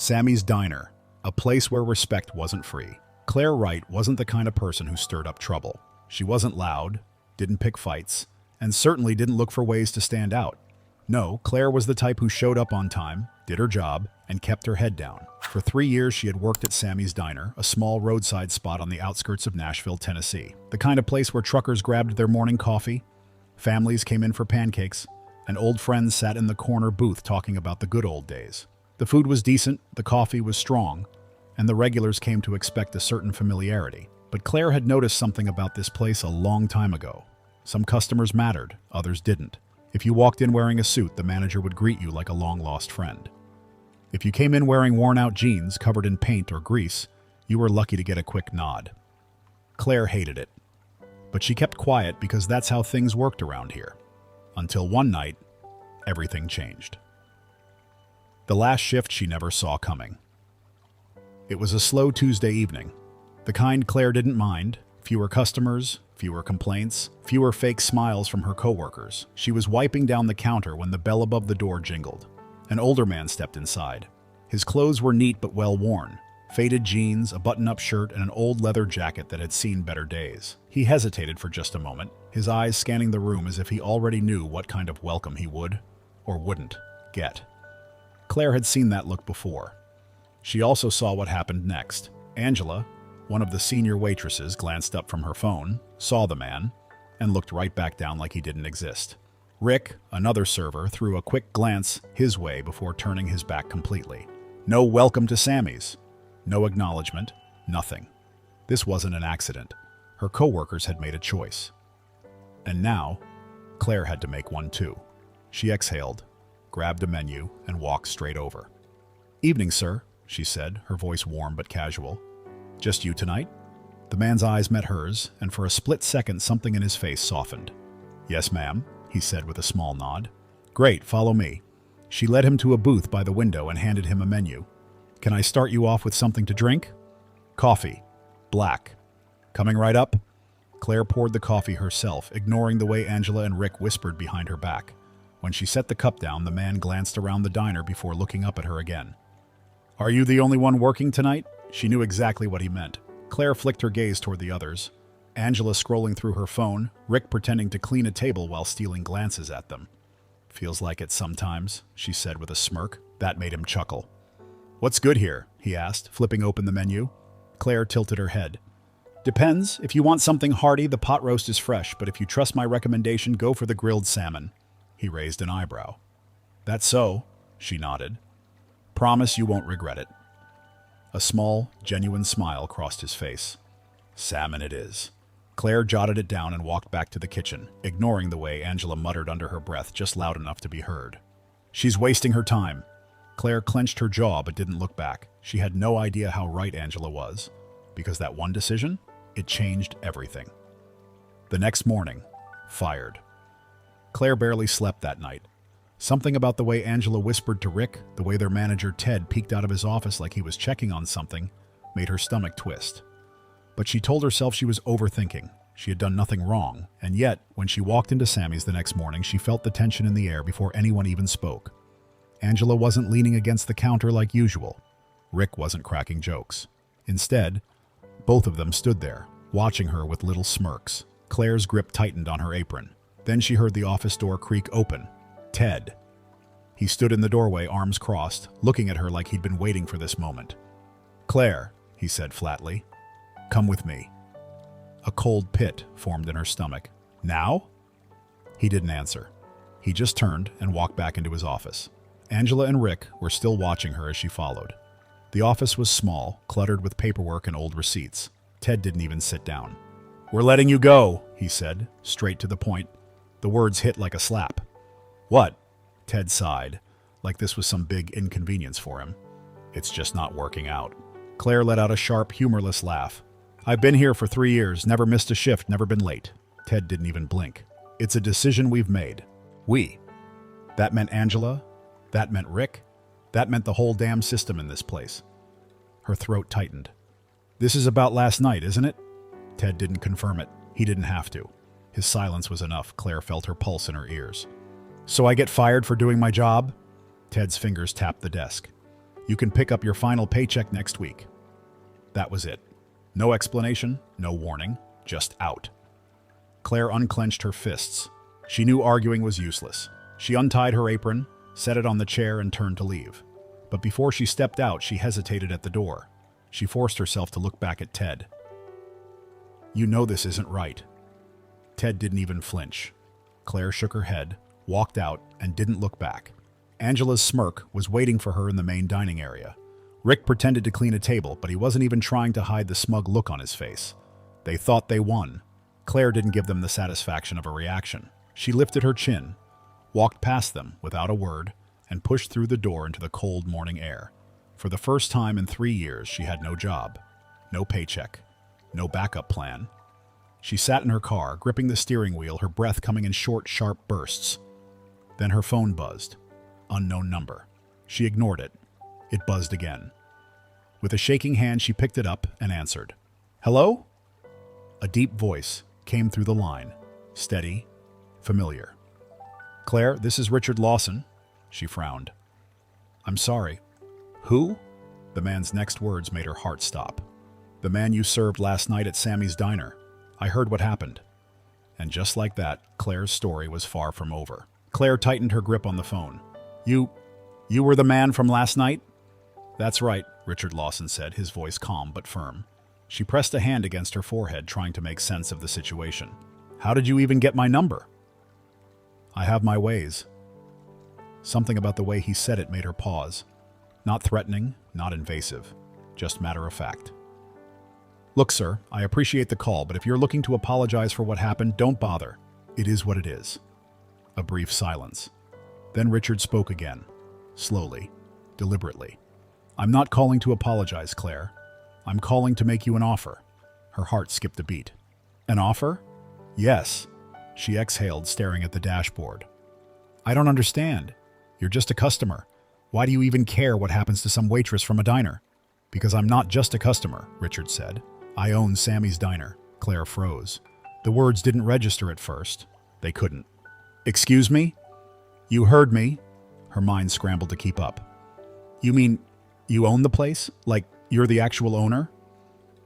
Sammy's Diner, a place where respect wasn't free. Claire Wright wasn't the kind of person who stirred up trouble. She wasn't loud, didn't pick fights, and certainly didn't look for ways to stand out. No, Claire was the type who showed up on time, did her job, and kept her head down. For 3 years, she had worked at Sammy's Diner, a small roadside spot on the outskirts of Nashville, Tennessee. The kind of place where truckers grabbed their morning coffee, families came in for pancakes, and old friends sat in the corner booth talking about the good old days. The food was decent, the coffee was strong, and the regulars came to expect a certain familiarity. But Claire had noticed something about this place a long time ago. Some customers mattered, others didn't. If you walked in wearing a suit, the manager would greet you like a long-lost friend. If you came in wearing worn-out jeans covered in paint or grease, you were lucky to get a quick nod. Claire hated it. But she kept quiet because that's how things worked around here. Until one night, everything changed. The last shift she never saw coming. It was a slow Tuesday evening. The kind Claire didn't mind. Fewer customers, fewer complaints, fewer fake smiles from her coworkers. She was wiping down the counter when the bell above the door jingled. An older man stepped inside. His clothes were neat but well-worn. Faded jeans, a button-up shirt, and an old leather jacket that had seen better days. He hesitated for just a moment, his eyes scanning the room as if he already knew what kind of welcome he would, or wouldn't, get. Claire had seen that look before. She also saw what happened next. Angela, one of the senior waitresses, glanced up from her phone, saw the man, and looked right back down like he didn't exist. Rick, another server, threw a quick glance his way before turning his back completely. No welcome to Sammy's. No acknowledgement, nothing. This wasn't an accident. Her coworkers had made a choice. And now, Claire had to make one too. She exhaled, grabbed a menu, and walked straight over. "Evening, sir," she said, her voice warm but casual. "Just you tonight?" The man's eyes met hers, and for a split second something in his face softened. "Yes, ma'am," he said with a small nod. "Great, follow me." She led him to a booth by the window and handed him a menu. "Can I start you off with something to drink?" "Coffee. Black." "Coming right up?" Claire poured the coffee herself, ignoring the way Angela and Rick whispered behind her back. When she set the cup down, the man glanced around the diner before looking up at her again. "Are you the only one working tonight?" She knew exactly what he meant. Claire flicked her gaze toward the others. Angela scrolling through her phone, Rick pretending to clean a table while stealing glances at them. "Feels like it sometimes," she said with a smirk. That made him chuckle. "What's good here?" he asked, flipping open the menu. Claire tilted her head. "Depends. If you want something hearty, the pot roast is fresh, but if you trust my recommendation, go for the grilled salmon." He raised an eyebrow. "That's so," she nodded. "Promise you won't regret it." A small, genuine smile crossed his face. "Salmon it is." Claire jotted it down and walked back to the kitchen, ignoring the way Angela muttered under her breath just loud enough to be heard. "She's wasting her time." Claire clenched her jaw but didn't look back. She had no idea how right Angela was, because that one decision, it changed everything. The next morning, fired. Claire barely slept that night. Something about the way Angela whispered to Rick, the way their manager Ted peeked out of his office like he was checking on something, made her stomach twist. But she told herself she was overthinking. She had done nothing wrong, and yet, when she walked into Sammy's the next morning, she felt the tension in the air before anyone even spoke. Angela wasn't leaning against the counter like usual. Rick wasn't cracking jokes. Instead, both of them stood there, watching her with little smirks. Claire's grip tightened on her apron. Then she heard the office door creak open. Ted. He stood in the doorway, arms crossed, looking at her like he'd been waiting for this moment. "Claire," he said flatly, "come with me." A cold pit formed in her stomach. "Now?" He didn't answer. He just turned and walked back into his office. Angela and Rick were still watching her as she followed. The office was small, cluttered with paperwork and old receipts. Ted didn't even sit down. "We're letting you go," he said, straight to the point. The words hit like a slap. "What?" Ted sighed, like this was some big inconvenience for him. "It's just not working out." Claire let out a sharp, humorless laugh. "I've been here for 3 years, never missed a shift, never been late." Ted didn't even blink. "It's a decision we've made. We." That meant Angela. That meant Rick. That meant the whole damn system in this place. Her throat tightened. "This is about last night, isn't it?" Ted didn't confirm it. He didn't have to. His silence was enough. Claire felt her pulse in her ears. "So I get fired for doing my job?" Ted's fingers tapped the desk. You can pick up your final paycheck next week. That was it. No explanation, no warning, just out. Claire unclenched her fists. She knew arguing was useless. She untied her apron, set it on the chair, and turned to leave. But before she stepped out, she hesitated at the door. She forced herself to look back at Ted. You know this isn't right. Ted didn't even flinch. Claire shook her head, walked out, and didn't look back. Angela's smirk was waiting for her in the main dining area. Rick pretended to clean a table, but he wasn't even trying to hide the smug look on his face. They thought they won. Claire didn't give them the satisfaction of a reaction. She lifted her chin, walked past them without a word, and pushed through the door into the cold morning air. For the first time in 3 years, she had no job, no paycheck, no backup plan. She sat in her car, gripping the steering wheel, her breath coming in short, sharp bursts. Then her phone buzzed. Unknown number. She ignored it. It buzzed again. With a shaking hand, she picked it up and answered. Hello? A deep voice came through the line, steady, familiar. Claire, this is Richard Lawson. She frowned. I'm sorry. Who? The man's next words made her heart stop. The man you served last night at Sammy's diner. I heard what happened. And just like that, Claire's story was far from over. Claire tightened her grip on the phone. You were the man from last night? That's right, Richard Lawson said, his voice calm but firm. She pressed a hand against her forehead, trying to make sense of the situation. How did you even get my number? I have my ways. Something about the way he said it made her pause. Not threatening, not invasive, just matter of fact. Look, sir, I appreciate the call, but if you're looking to apologize for what happened, don't bother. It is what it is. A brief silence. Then Richard spoke again, slowly, deliberately. I'm not calling to apologize, Claire. I'm calling to make you an offer. Her heart skipped a beat. An offer? Yes. She exhaled, staring at the dashboard. I don't understand. You're just a customer. Why do you even care what happens to some waitress from a diner? Because I'm not just a customer, Richard said. I own Sammy's diner. Claire froze. The words didn't register at first. They couldn't. Excuse me? You heard me. Her mind scrambled to keep up. You mean you own the place? Like you're the actual owner?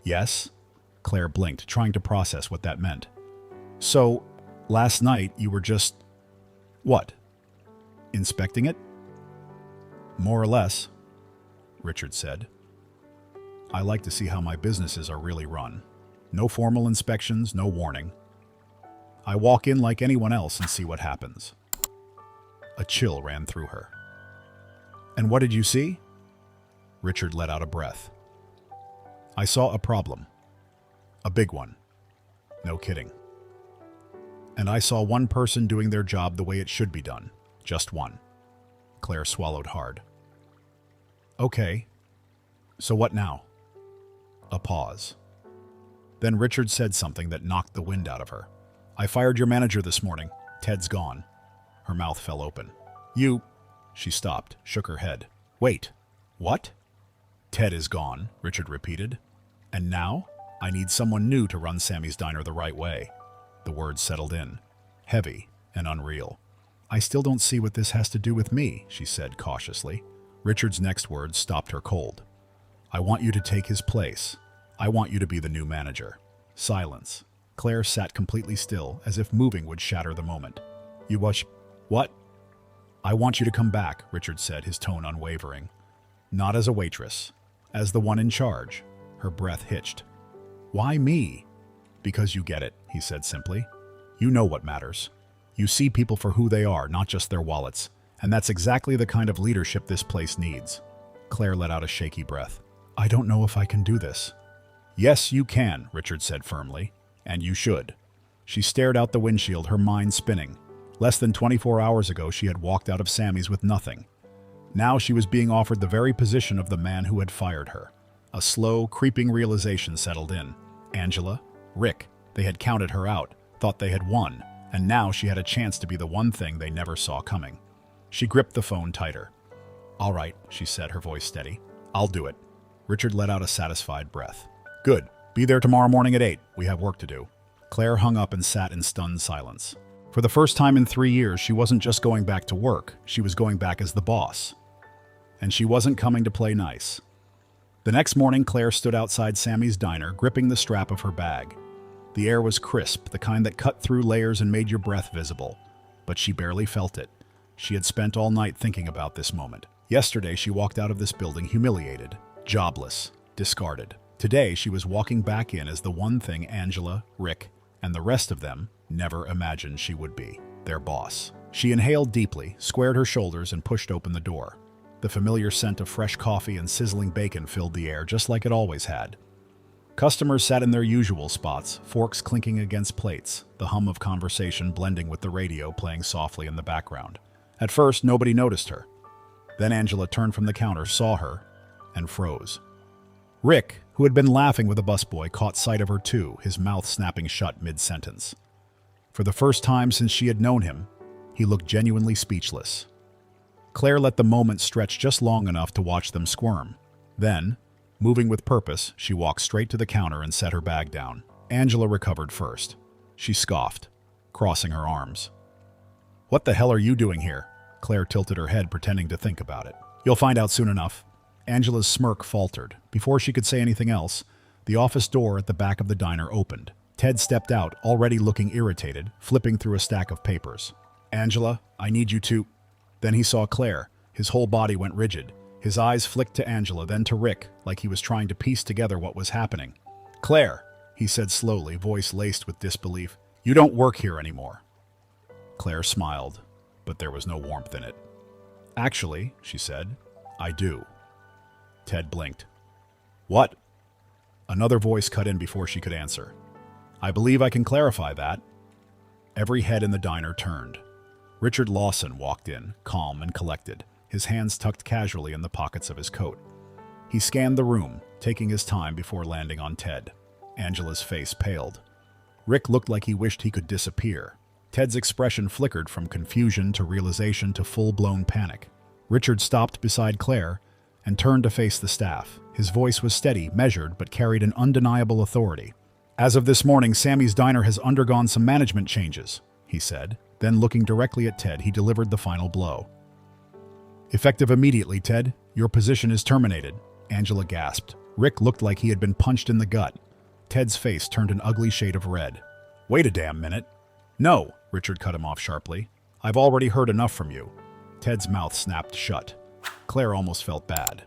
Yes. Claire blinked, trying to process what that meant. So, last night you were just... what? Inspecting it? More or less, Richard said. I like to see how my businesses are really run. No formal inspections, no warning. I walk in like anyone else and see what happens. A chill ran through her. And what did you see? Richard let out a breath. I saw a problem. A big one. No kidding. And I saw one person doing their job the way it should be done. Just one. Claire swallowed hard. Okay. So what now? A pause. Then Richard said something that knocked the wind out of her. I fired your manager this morning. Ted's gone. Her mouth fell open. You... She stopped, shook her head. Wait. What? Ted is gone, Richard repeated. And now? I need someone new to run Sammy's diner the right way. The words settled in, heavy and unreal. I still don't see what this has to do with me, she said cautiously. Richard's next words stopped her cold. I want you to take his place. I want you to be the new manager. Silence. Claire sat completely still, as if moving would shatter the moment. You watch... What? I want you to come back, Richard said, his tone unwavering. Not as a waitress. As the one in charge. Her breath hitched. Why me? Because you get it, he said simply. You know what matters. You see people for who they are, not just their wallets. And that's exactly the kind of leadership this place needs. Claire let out a shaky breath. I don't know if I can do this. Yes, you can, Richard said firmly. And you should. She stared out the windshield, her mind spinning. Less than 24 hours ago, she had walked out of Sammy's with nothing. Now she was being offered the very position of the man who had fired her. A slow, creeping realization settled in. Angela, Rick, they had counted her out, thought they had won, and now she had a chance to be the one thing they never saw coming. She gripped the phone tighter. All right, she said, her voice steady. I'll do it. Richard let out a satisfied breath. Good. Be there tomorrow morning at 8. We have work to do. Claire hung up and sat in stunned silence. For the first time in 3 years, she wasn't just going back to work. She was going back as the boss. and she wasn't coming to play nice. The next morning, Claire stood outside Sammy's diner, gripping the strap of her bag. The air was crisp, the kind that cut through layers and made your breath visible. But she barely felt it. She had spent all night thinking about this moment. Yesterday, she walked out of this building humiliated, jobless, discarded. Today, she was walking back in as the one thing Angela, Rick, and the rest of them never imagined she would be, their boss. She inhaled deeply, squared her shoulders, and pushed open the door. The familiar scent of fresh coffee and sizzling bacon filled the air just like it always had. Customers sat in their usual spots, forks clinking against plates, the hum of conversation blending with the radio playing softly in the background. At first, nobody noticed her. Then Angela turned from the counter, saw her, and froze. Rick, who had been laughing with a busboy, caught sight of her too, his mouth snapping shut mid-sentence. For the first time since she had known him, he looked genuinely speechless. Claire let the moment stretch just long enough to watch them squirm. Then, moving with purpose, she walked straight to the counter and set her bag down. Angela recovered first. She scoffed, crossing her arms. "What the hell are you doing here?" Claire tilted her head, pretending to think about it. "You'll find out soon enough." Angela's smirk faltered. Before she could say anything else, the office door at the back of the diner opened. Ted stepped out, already looking irritated, flipping through a stack of papers. "Angela, I need you to—" Then he saw Claire. His whole body went rigid. His eyes flicked to Angela, then to Rick, like he was trying to piece together what was happening. "Claire," he said slowly, voice laced with disbelief, "you don't work here anymore." Claire smiled, but there was no warmth in it. "Actually," she said, "I do." Ted blinked. "What?" Another voice cut in before she could answer. "I believe I can clarify that." Every head in the diner turned. Richard Lawson walked in, calm and collected, his hands tucked casually in the pockets of his coat. He scanned the room, taking his time before landing on Ted. Angela's face paled. Rick looked like he wished he could disappear. Ted's expression flickered from confusion to realization to full-blown panic. Richard stopped beside Claire and turned to face the staff. His voice was steady, measured, but carried an undeniable authority. "As of this morning, Sammy's diner has undergone some management changes," he said. Then, looking directly at Ted, he delivered the final blow. "Effective immediately, Ted. Your position is terminated." Angela gasped. Rick looked like he had been punched in the gut. Ted's face turned an ugly shade of red. "Wait a damn minute." "No," Richard cut him off sharply. "I've already heard enough from you." Ted's mouth snapped shut. Claire almost felt bad.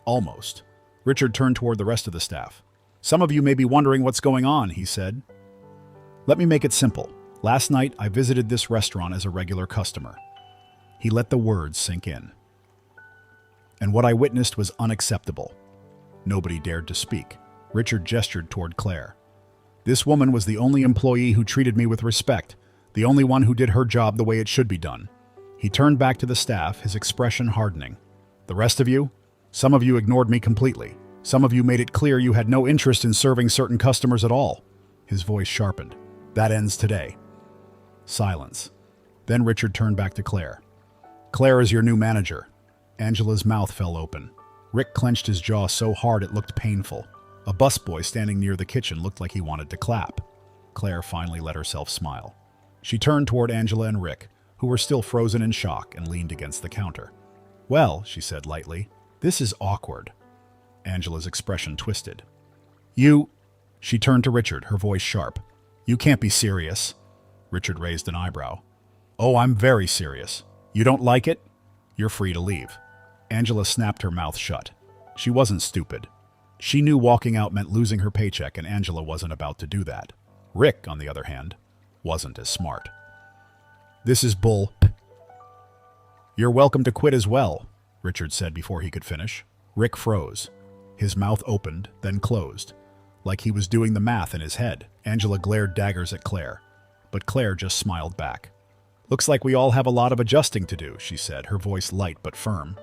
Almost. Richard turned toward the rest of the staff. "Some of you may be wondering what's going on," he said. "Let me make it simple. Last night, I visited this restaurant as a regular customer." He let the words sink in. "And what I witnessed was unacceptable." Nobody dared to speak. Richard gestured toward Claire. "This woman was the only employee who treated me with respect, the only one who did her job the way it should be done." He turned back to the staff, his expression hardening. "The rest of you? Some of you ignored me completely. Some of you made it clear you had no interest in serving certain customers at all." His voice sharpened. "That ends today." Silence. Then Richard turned back to Claire. "Claire is your new manager." Angela's mouth fell open. Rick clenched his jaw so hard it looked painful. A busboy standing near the kitchen looked like he wanted to clap. Claire finally let herself smile. She turned toward Angela and Rick, who were still frozen in shock, and leaned against the counter. "Well," she said lightly, "this is awkward." Angela's expression twisted. "You—" She turned to Richard, her voice sharp. "You can't be serious." Richard raised an eyebrow. "Oh, I'm very serious. You don't like it? You're free to leave." Angela snapped her mouth shut. She wasn't stupid. She knew walking out meant losing her paycheck, and Angela wasn't about to do that. Rick, on the other hand, wasn't as smart. "This is bull." "You're welcome to quit as well," Richard said before he could finish. Rick froze. His mouth opened, then closed, like he was doing the math in his head. Angela glared daggers at Claire, but Claire just smiled back. "Looks like we all have a lot of adjusting to do," she said, her voice light but firm.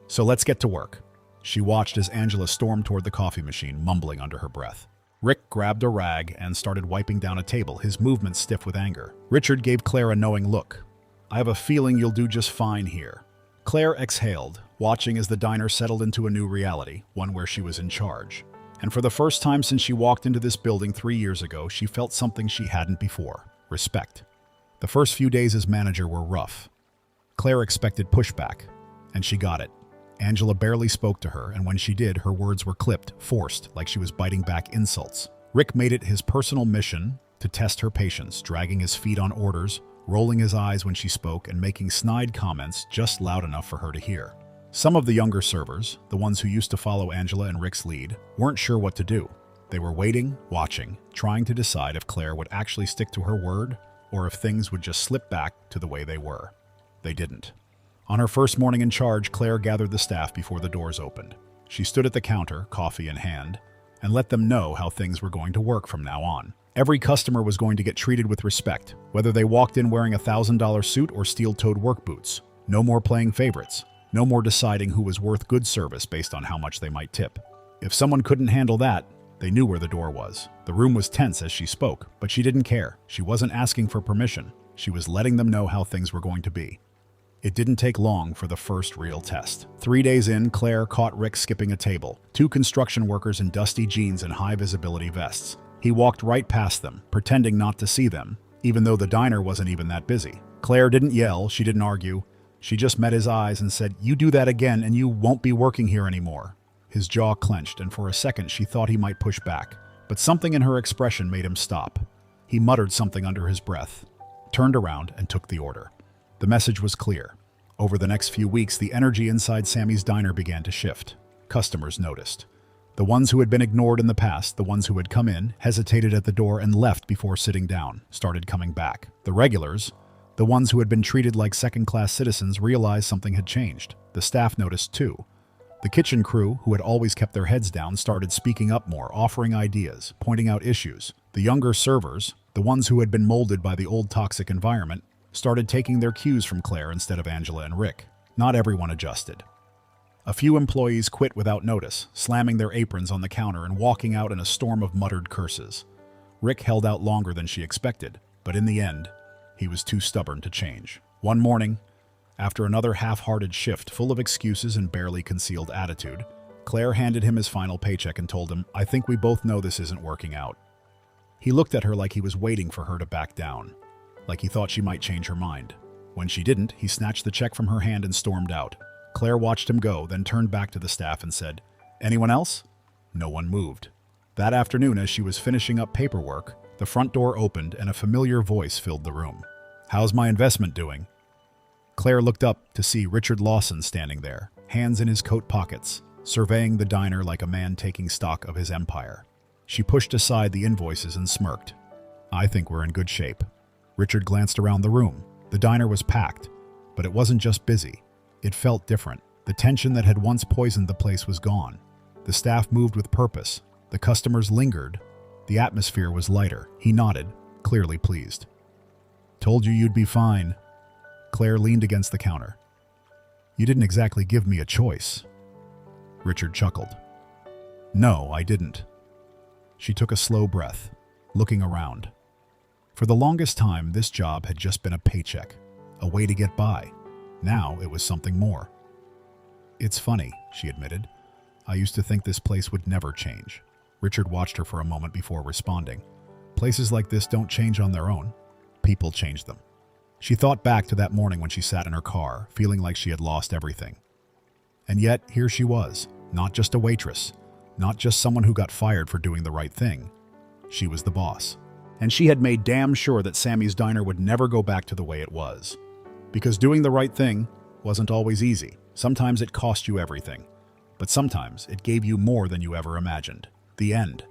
"So let's get to work." She watched as Angela stormed toward the coffee machine, mumbling under her breath. Rick grabbed a rag and started wiping down a table, his movements stiff with anger. Richard gave Claire a knowing look. "I have a feeling you'll do just fine here." Claire exhaled, watching as the diner settled into a new reality, one where she was in charge. And for the first time since she walked into this building 3 years ago, she felt something she hadn't before: respect. The first few days as manager were rough. Claire expected pushback, and she got it. Angela barely spoke to her, and when she did, her words were clipped, forced, like she was biting back insults. Rick made it his personal mission to test her patience, dragging his feet on orders, rolling his eyes when she spoke, and making snide comments just loud enough for her to hear. Some of the younger servers, the ones who used to follow Angela and Rick's lead, weren't sure what to do. They were waiting, watching, trying to decide if Claire would actually stick to her word or if things would just slip back to the way they were. They didn't. On her first morning in charge, Claire gathered the staff before the doors opened. She stood at the counter, coffee in hand, and let them know how things were going to work from now on. Every customer was going to get treated with respect, whether they walked in wearing a $1,000 suit or steel-toed work boots. No more playing favorites. No more deciding who was worth good service based on how much they might tip. If someone couldn't handle that, they knew where the door was. The room was tense as she spoke, but she didn't care. She wasn't asking for permission. She was letting them know how things were going to be. It didn't take long for the first real test. 3 days in, Claire caught Rick skipping a table. 2 construction workers in dusty jeans and high-visibility vests. He walked right past them, pretending not to see them, even though the diner wasn't even that busy. Claire didn't yell, she didn't argue. She just met his eyes and said, "You do that again and you won't be working here anymore." His jaw clenched, and for a second she thought he might push back, but something in her expression made him stop. He muttered something under his breath, turned around, and took the order. The message was clear. Over the next few weeks, the energy inside Sammy's diner began to shift. Customers noticed. The ones who had been ignored in the past, the ones who had come in, hesitated at the door and left before sitting down, started coming back. The regulars, the ones who had been treated like second-class citizens, realized something had changed. The staff noticed too. The kitchen crew, who had always kept their heads down, started speaking up more, offering ideas, pointing out issues. The younger servers, the ones who had been molded by the old toxic environment, started taking their cues from Claire instead of Angela and Rick. Not everyone adjusted. A few employees quit without notice, slamming their aprons on the counter and walking out in a storm of muttered curses. Rick held out longer than she expected, but in the end, he was too stubborn to change. One morning, after another half-hearted shift full of excuses and barely concealed attitude, Claire handed him his final paycheck and told him, "I think we both know this isn't working out." He looked at her like he was waiting for her to back down, like he thought she might change her mind. When she didn't, he snatched the check from her hand and stormed out. Claire watched him go, then turned back to the staff and said, "Anyone else?" No one moved. That afternoon, as she was finishing up paperwork, the front door opened and a familiar voice filled the room. "How's my investment doing?" Claire looked up to see Richard Lawson standing there, hands in his coat pockets, surveying the diner like a man taking stock of his empire. She pushed aside the invoices and smirked. "I think we're in good shape." Richard glanced around the room. The diner was packed, but it wasn't just busy. It felt different. The tension that had once poisoned the place was gone. The staff moved with purpose. The customers lingered. The atmosphere was lighter. He nodded, clearly pleased. "Told you you'd be fine." Claire leaned against the counter. "You didn't exactly give me a choice." Richard chuckled. "No, I didn't." She took a slow breath, looking around. For the longest time, this job had just been a paycheck, a way to get by. Now it was something more. "It's funny," she admitted. "I used to think this place would never change." Richard watched her for a moment before responding. "Places like this don't change on their own. People change them." She thought back to that morning when she sat in her car, feeling like she had lost everything. And yet, here she was, not just a waitress, not just someone who got fired for doing the right thing. She was the boss. And she had made damn sure that Sammy's diner would never go back to the way it was. Because doing the right thing wasn't always easy. Sometimes it cost you everything. But sometimes it gave you more than you ever imagined. The end.